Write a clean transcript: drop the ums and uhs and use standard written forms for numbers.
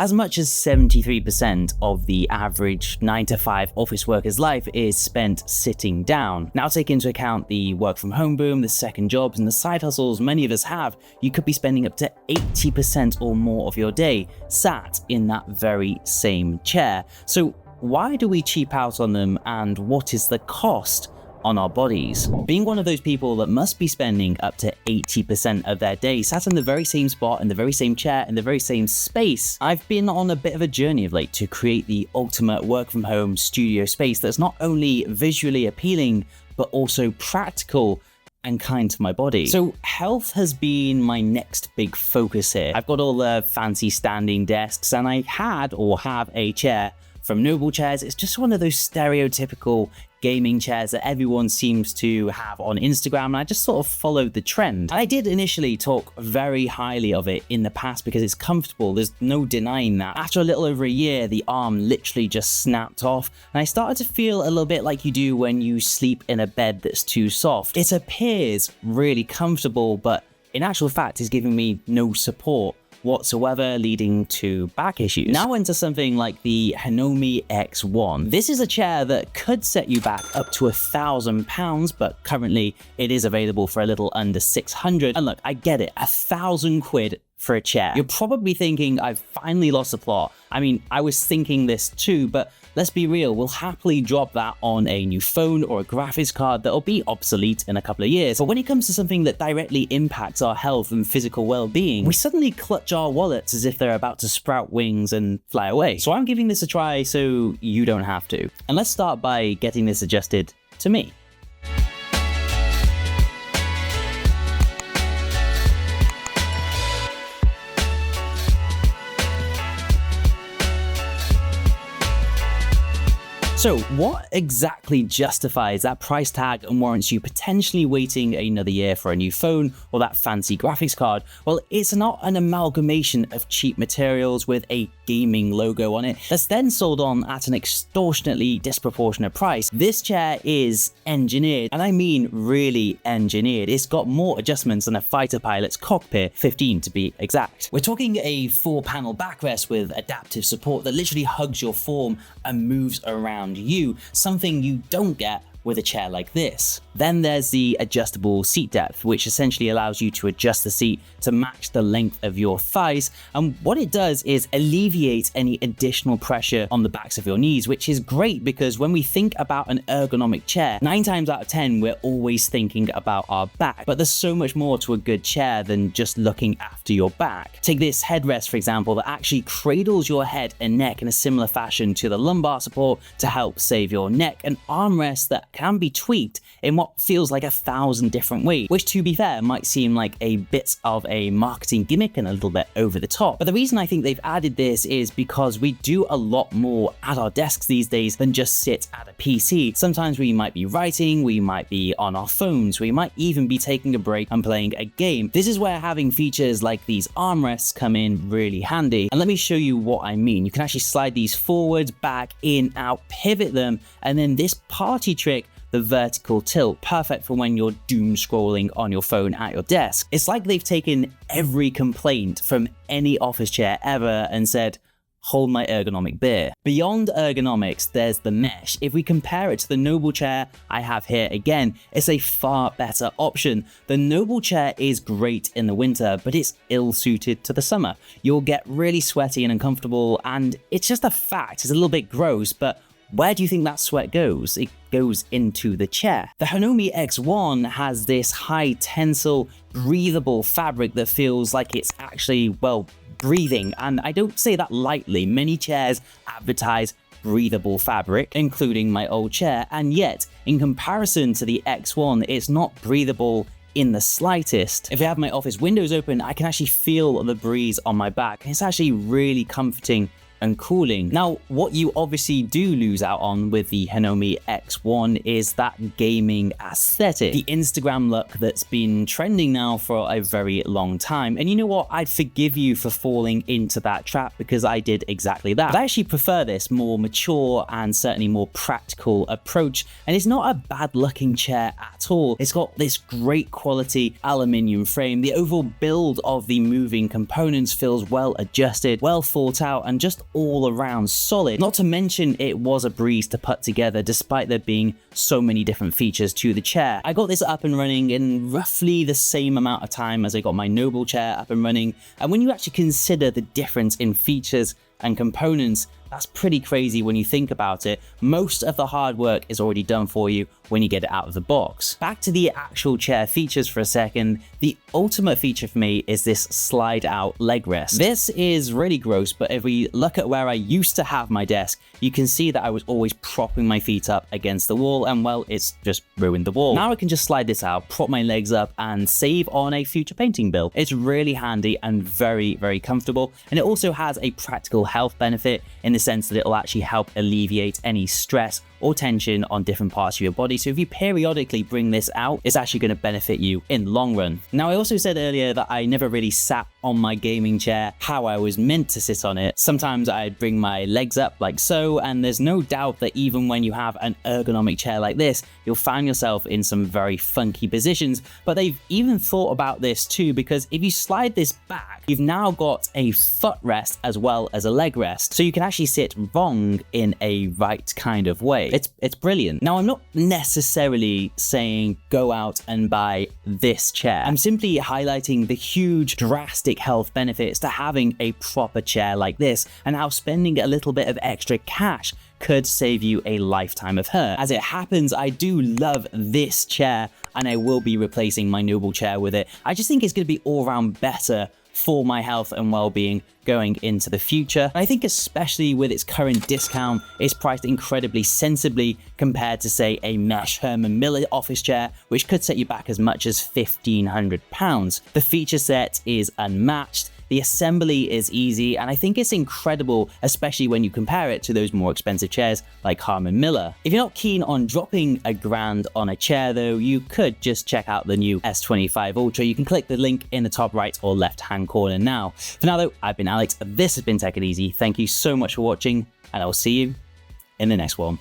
As much as 73% of the average 9-to-5 office worker's life is spent sitting down. Now take into account the work from home boom, the second jobs, and the side hustles many of us have, you could be spending up to 80% or more of your day sat in that very same chair. So why do we cheap out on them, and what is the cost on our bodies? Being one of those people that must be spending up to 80% of their day sat in the very same spot, in the very same chair, in the very same space, I've been on a bit of a journey of late to create the ultimate work from home studio space that's not only visually appealing, but also practical and kind to my body. So health has been my next big focus here. I've got all the fancy standing desks, and I had or have a chair from Noble Chairs. It's just one of those stereotypical gaming chairs that everyone seems to have on Instagram, and I just sort of followed the trend. And I did initially talk very highly of it in the past because it's comfortable, there's no denying that. After a little over a year, the arm literally just snapped off, and I started to feel a little bit like you do when you sleep in a bed that's too soft. It appears really comfortable, but in actual fact is giving me no support whatsoever, leading to back issues. Now into something like the Hinomi X1. This is a chair that could set you back up to £1,000, but currently it is available for a little under 600. And look, I get it, £1,000 for a chair. You're probably thinking I've finally lost the plot. I mean, I was thinking this too, but let's be real, we'll happily drop that on a new phone or a graphics card that'll be obsolete in a couple of years. But when it comes to something that directly impacts our health and physical well-being, we suddenly clutch our wallets as if they're about to sprout wings and fly away. So I'm giving this a try so you don't have to. And let's start by getting this adjusted to me. So what exactly justifies that price tag and warrants you potentially waiting another year for a new phone or that fancy graphics card? Well, it's not an amalgamation of cheap materials with a gaming logo on it that's then sold on at an extortionately disproportionate price. This chair is engineered, and I mean really engineered. It's got more adjustments than a fighter pilot's cockpit, 15 to be exact. We're talking a 4-panel backrest with adaptive support that literally hugs your form and moves around you, something you don't get with a chair like this. Then there's the adjustable seat depth, which essentially allows you to adjust the seat to match the length of your thighs. And what it does is alleviate any additional pressure on the backs of your knees, which is great because when we think about an ergonomic chair, 9 times out of 10, we're always thinking about our back. But there's so much more to a good chair than just looking after your back. Take this headrest, for example, that actually cradles your head and neck in a similar fashion to the lumbar support to help save your neck, and armrests that can be tweaked in what feels like 1,000 different ways, which to be fair might seem like a bit of a marketing gimmick and a little bit over the top. But the reason I think they've added this is because we do a lot more at our desks these days than just sit at a PC. Sometimes we might be writing, we might be on our phones, we might even be taking a break and playing a game. This is where having features like these armrests come in really handy. And let me show you what I mean. You can actually slide these forwards, back, in, out, pivot them, and then this party trick, the vertical tilt, perfect for when you're doom scrolling on your phone at your desk. It's like they've taken every complaint from any office chair ever and said, hold my ergonomic beer. Beyond ergonomics, there's the mesh. If we compare it to the Noble chair I have here again, it's a far better option. The Noble chair is great in the winter, but it's ill-suited to the summer. You'll get really sweaty and uncomfortable, and it's just a fact. It's a little bit gross, but where do you think that sweat goes? It goes into the chair. The Hinomi X1 has this high tensile, breathable fabric that feels like it's actually, well, breathing. And I don't say that lightly. Many chairs advertise breathable fabric, including my old chair, and yet, in comparison to the X1, it's not breathable in the slightest. If I have my office windows open, I can actually feel the breeze on my back. It's actually really comforting and cooling. Now, what you obviously do lose out on with the Hinomi X1 is that gaming aesthetic, the Instagram look that's been trending now for a very long time. And you know what? I'd forgive you for falling into that trap because I did exactly that. But I actually prefer this more mature and certainly more practical approach. And it's not a bad looking chair at all. It's got this great quality aluminium frame. The overall build of the moving components feels well adjusted, well thought out, and just all around solid. Not to mention it was a breeze to put together despite there being so many different features to the chair. I got this up and running in roughly the same amount of time as I got my Noble chair up and running, and when you actually consider the difference in features and components, that's pretty crazy when you think about it. Most of the hard work is already done for you when you get it out of the box. Back to the actual chair features for a second. The ultimate feature for me is this slide out leg rest. This is really gross, but if we look at where I used to have my desk, you can see that I was always propping my feet up against the wall, and well, it's just ruined the wall. Now I can just slide this out, prop my legs up, and save on a future painting bill. It's really handy and very, very comfortable, and it also has a practical health benefit in the sense that it'll actually help alleviate any stress or tension on different parts of your body. So if you periodically bring this out, it's actually going to benefit you in the long run. Now, I also said earlier that I never really sat on my gaming chair how I was meant to sit on it. Sometimes I'd bring my legs up like so, and there's no doubt that even when you have an ergonomic chair like this, you'll find yourself in some very funky positions. But they've even thought about this too, because if you slide this back, you've now got a footrest as well as a leg rest. So you can actually sit wrong in a right kind of way. It's brilliant. Now, I'm not necessarily saying go out and buy this chair. I'm simply highlighting the huge drastic health benefits to having a proper chair like this, and how spending a little bit of extra cash could save you a lifetime of hurt. As it happens, I do love this chair, and I will be replacing my Noble chair with it. I just think it's going to be all around better for my health and well-being going into the future. I think especially with its current discount, it's priced incredibly sensibly compared to, say, a mesh Herman Miller office chair, which could set you back as much as £1,500. The feature set is unmatched. The assembly is easy, and I think it's incredible, especially when you compare it to those more expensive chairs like Herman Miller. If you're not keen on dropping $1,000 on a chair though, you could just check out the new S25 Ultra. You can click the link in the top right or left hand corner now. For now though, I've been Alex, this has been Tech It Easy. Thank you so much for watching, and I'll see you in the next one.